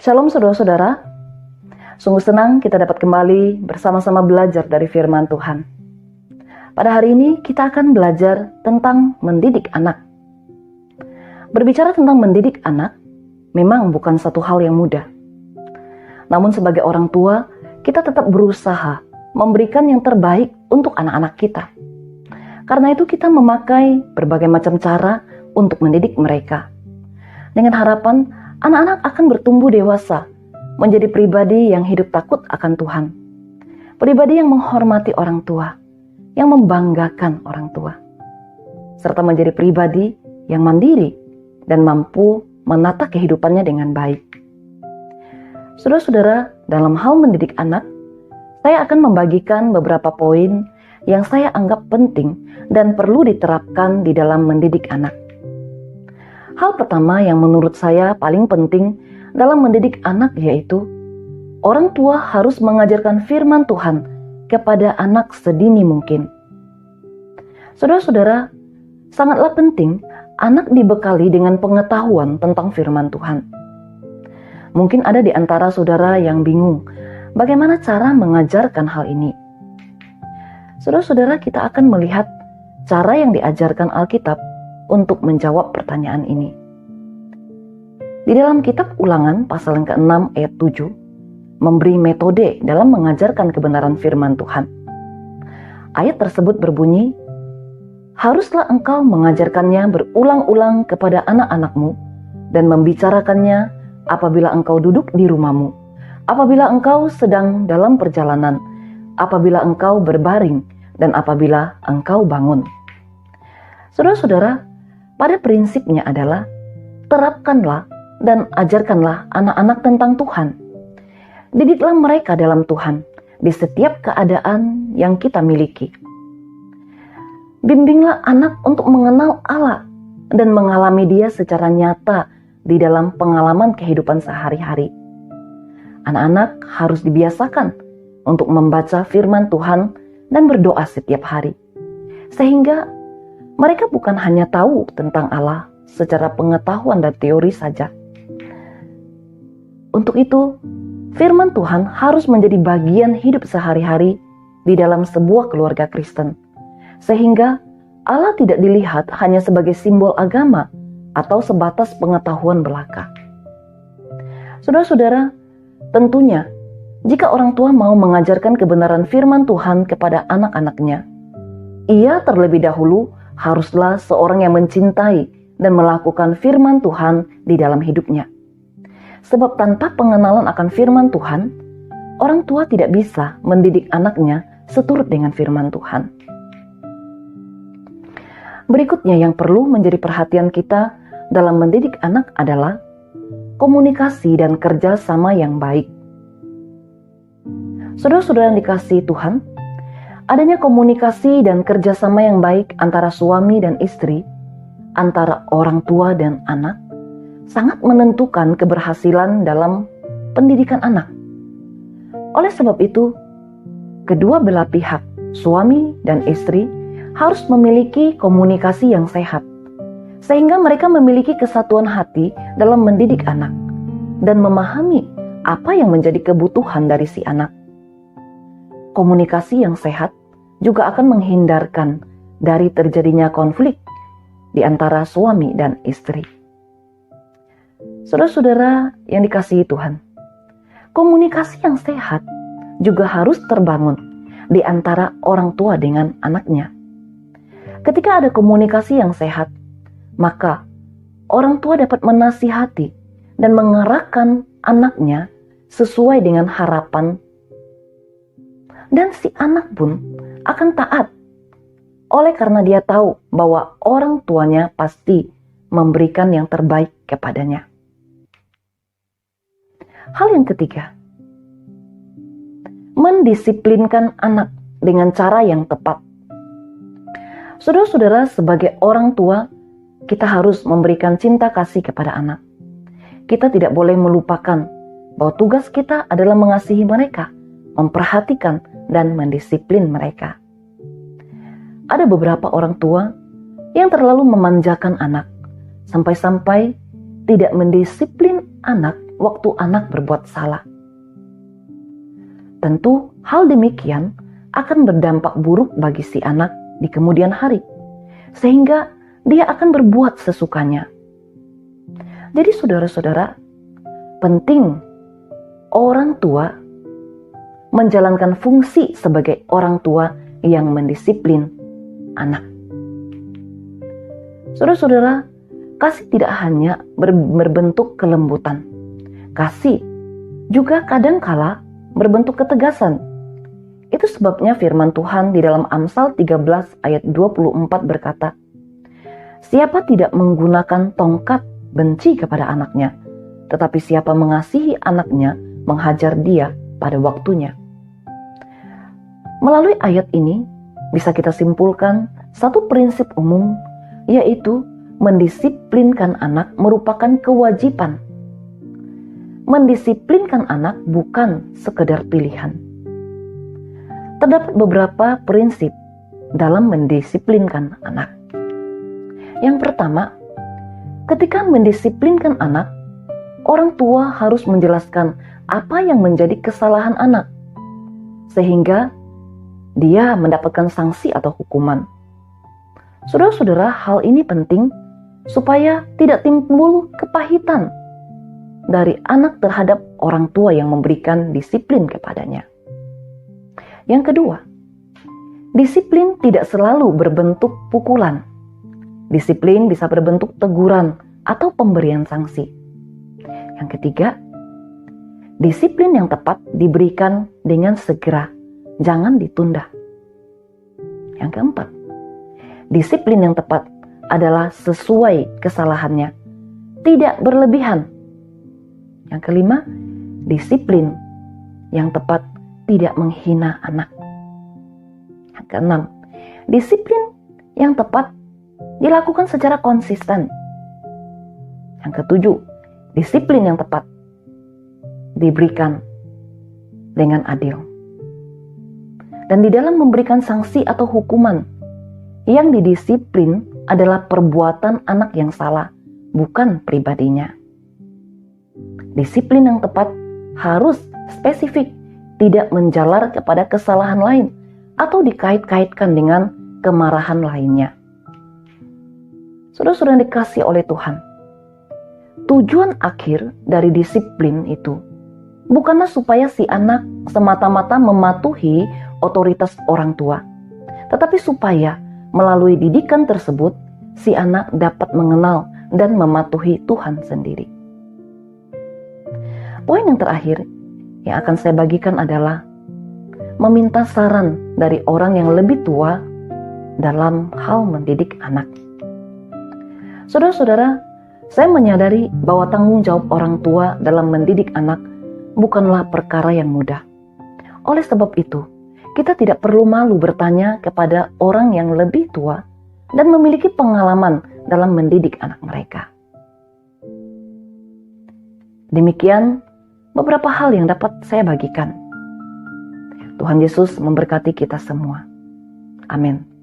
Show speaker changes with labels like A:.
A: Shalom saudara-saudara, sungguh senang kita dapat kembali bersama-sama belajar dari firman Tuhan. Pada hari ini kita akan belajar tentang mendidik anak. Berbicara tentang mendidik anak memang bukan satu hal yang mudah. Namun sebagai orang tua, kita tetap berusaha memberikan yang terbaik untuk anak-anak kita. Karena itu kita memakai berbagai macam cara untuk mendidik mereka. Dengan harapan anak-anak akan bertumbuh dewasa, menjadi pribadi yang hidup takut akan Tuhan. Pribadi yang menghormati orang tua, yang membanggakan orang tua. Serta menjadi pribadi yang mandiri dan mampu menata kehidupannya dengan baik. Saudara-saudara, dalam hal mendidik anak, saya akan membagikan beberapa poin yang saya anggap penting dan perlu diterapkan di dalam mendidik anak. Hal pertama yang menurut saya paling penting dalam mendidik anak yaitu orang tua harus mengajarkan firman Tuhan kepada anak sedini mungkin. Saudara-saudara, sangatlah penting anak dibekali dengan pengetahuan tentang firman Tuhan. Mungkin ada di antara saudara yang bingung bagaimana cara mengajarkan hal ini. Saudara-saudara, kita akan melihat cara yang diajarkan Alkitab untuk menjawab pertanyaan ini. Di dalam kitab Ulangan pasal yang ke-6 ayat 7 memberi metode dalam mengajarkan kebenaran firman Tuhan. Ayat tersebut berbunyi, "Haruslah engkau mengajarkannya berulang-ulang kepada anak-anakmu dan membicarakannya apabila engkau duduk di rumahmu, apabila engkau sedang dalam perjalanan, apabila engkau berbaring, dan apabila engkau bangun." Saudara-saudara, pada prinsipnya adalah terapkanlah dan ajarkanlah anak-anak tentang Tuhan. Didiklah mereka dalam Tuhan di setiap keadaan yang kita miliki. Bimbinglah anak untuk mengenal Allah dan mengalami Dia secara nyata di dalam pengalaman kehidupan sehari-hari. Anak-anak harus dibiasakan untuk membaca firman Tuhan dan berdoa setiap hari, sehingga mereka bukan hanya tahu tentang Allah secara pengetahuan dan teori saja. Untuk itu, firman Tuhan harus menjadi bagian hidup sehari-hari di dalam sebuah keluarga Kristen, sehingga Allah tidak dilihat hanya sebagai simbol agama atau sebatas pengetahuan belaka. Saudara-saudara, tentunya jika orang tua mau mengajarkan kebenaran firman Tuhan kepada anak-anaknya, ia terlebih dahulu haruslah seorang yang mencintai dan melakukan firman Tuhan di dalam hidupnya. Sebab tanpa pengenalan akan firman Tuhan, orang tua tidak bisa mendidik anaknya seturut dengan firman Tuhan. Berikutnya yang perlu menjadi perhatian kita dalam mendidik anak adalah komunikasi dan kerja sama yang baik. Saudara-saudara yang dikasihi Tuhan, adanya komunikasi dan kerjasama yang baik antara suami dan istri, antara orang tua dan anak, sangat menentukan keberhasilan dalam pendidikan anak. Oleh sebab itu, kedua belah pihak, suami dan istri, harus memiliki komunikasi yang sehat, sehingga mereka memiliki kesatuan hati dalam mendidik anak, dan memahami apa yang menjadi kebutuhan dari si anak. Komunikasi yang sehat juga akan menghindarkan dari terjadinya konflik di antara suami dan istri. Saudara-saudara yang dikasihi Tuhan, komunikasi yang sehat juga harus terbangun di antara orang tua dengan anaknya. Ketika ada komunikasi yang sehat, maka orang tua dapat menasihati dan mengarahkan anaknya sesuai dengan harapan, dan si anak pun akan taat oleh karena dia tahu bahwa orang tuanya pasti memberikan yang terbaik kepadanya. Hal yang ketiga, mendisiplinkan anak dengan cara yang tepat. Saudara-saudara, sebagai orang tua, kita harus memberikan cinta kasih kepada anak. Kita tidak boleh melupakan bahwa tugas kita adalah mengasihi mereka, memperhatikan dan mendisiplin mereka. Ada beberapa orang tua yang terlalu memanjakan anak, sampai-sampai tidak mendisiplin anak waktu anak berbuat salah. Tentu hal demikian akan berdampak buruk bagi si anak di kemudian hari, sehingga dia akan berbuat sesukanya. Jadi saudara-saudara, penting orang tua menjalankan fungsi sebagai orang tua yang mendisiplin anak. Saudara-saudara, kasih tidak hanya berbentuk kelembutan. Kasih juga kadangkala berbentuk ketegasan. Itu sebabnya firman Tuhan di dalam Amsal 13 ayat 24 berkata, "Siapa tidak menggunakan tongkat benci kepada anaknya, tetapi siapa mengasihi anaknya menghajar dia pada waktunya." Melalui ayat ini bisa kita simpulkan satu prinsip umum, yaitu mendisiplinkan anak merupakan kewajiban. Mendisiplinkan anak bukan sekedar pilihan. Terdapat beberapa prinsip dalam mendisiplinkan anak. Yang pertama, ketika mendisiplinkan anak, orang tua harus menjelaskan apa yang menjadi kesalahan anak, sehingga dia mendapatkan sanksi atau hukuman. Saudara-saudara, hal ini penting supaya tidak timbul kepahitan dari anak terhadap orang tua yang memberikan disiplin kepadanya. Yang kedua, disiplin tidak selalu berbentuk pukulan. Disiplin bisa berbentuk teguran atau pemberian sanksi. Yang ketiga, disiplin yang tepat diberikan dengan segera, jangan ditunda. Yang keempat, disiplin yang tepat adalah sesuai kesalahannya, tidak berlebihan. Yang kelima, disiplin yang tepat tidak menghina anak. Yang keenam, disiplin yang tepat dilakukan secara konsisten. Yang ketujuh, disiplin yang tepat diberikan dengan adil. Dan di dalam memberikan sanksi atau hukuman, yang didisiplin adalah perbuatan anak yang salah, bukan pribadinya. Disiplin yang tepat harus spesifik, tidak menjalar kepada kesalahan lain atau dikait-kaitkan dengan kemarahan lainnya. Saudara-saudara yang dikasihi oleh Tuhan, tujuan akhir dari disiplin itu bukanlah supaya si anak semata-mata mematuhi otoritas orang tua, tetapi supaya melalui didikan tersebut si anak dapat mengenal dan mematuhi Tuhan sendiri. Poin yang terakhir yang akan saya bagikan adalah meminta saran dari orang yang lebih tua dalam hal mendidik anak. Saudara-saudara, saya menyadari bahwa tanggung jawab orang tua dalam mendidik anak bukanlah perkara yang mudah. Oleh sebab itu, kita tidak perlu malu bertanya kepada orang yang lebih tua dan memiliki pengalaman dalam mendidik anak mereka. Demikian beberapa hal yang dapat saya bagikan. Tuhan Yesus memberkati kita semua. Amin.